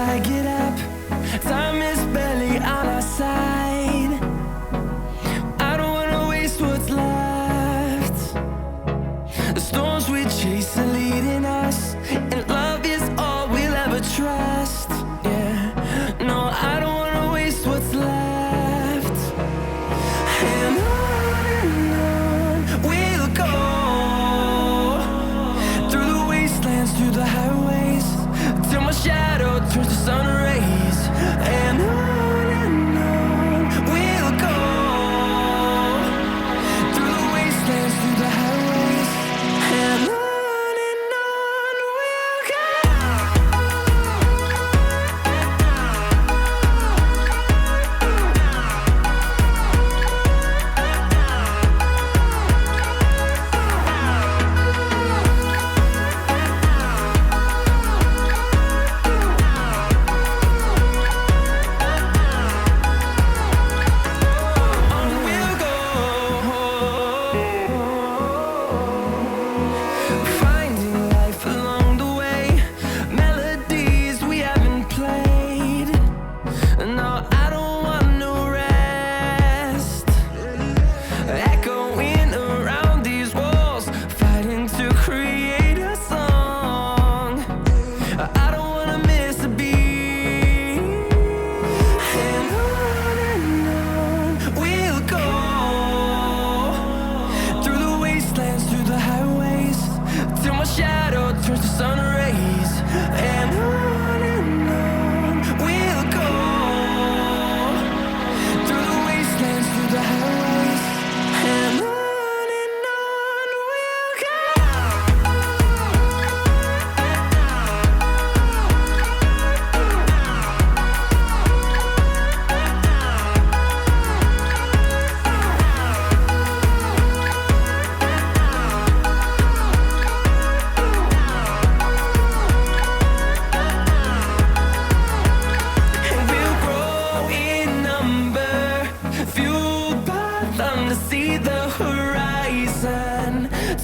I get up. Time is barely on our side. I don't wanna waste what's left. The storms we chase are leading us, and love is all we'll ever trust. Yeah, no, I don't wanna waste what's left. And on we'll go, through the wastelands, through the highways, till my shadow turns to sun rays. And on we'll go, through the wastelands, through the highways, and on we'll go. Finding life along the way, melodies we haven't played. No, I don't want no rest. Echoing around these walls, fighting to create a song. I don't wanna miss a beat. And on we'll go, through the wastelands, through the highways, till my shadow turns to sun rays. And on we'll go, through the wastelands, through the highways, and on we'll go. And we'll grow in number, fueled by them to see the horizon,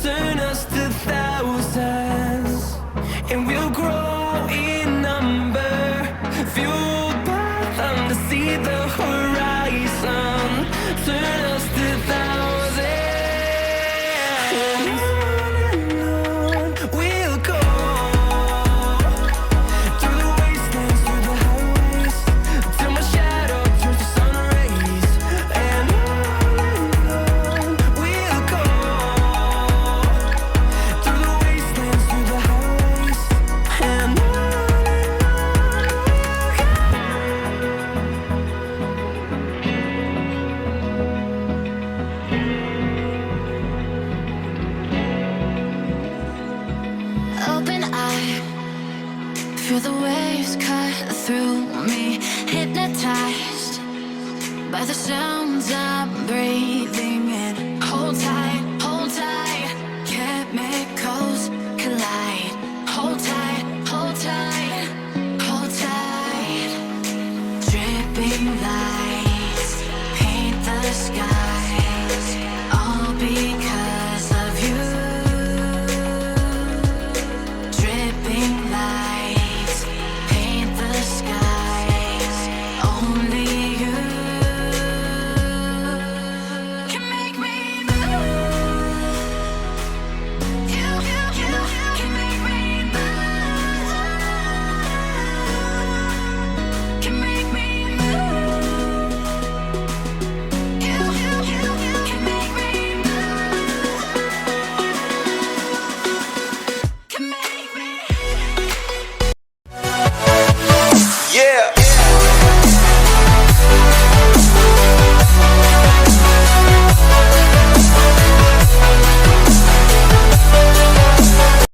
turn us to thousands. And we'll grow in number, fueled by them to see the horizon, turn us to thousands. And on we'll go, through the wastelands, through the highways, till my shadow turns to sun rays. And on we'll go, through the wastelands, through the highways, and on we'll go. Open eye, feel the waves cut through me, hypnotized by the sounds I'm breathing in. Hold tight, chemicals collide. Hold tight, hold tight, hold tight, dripping light.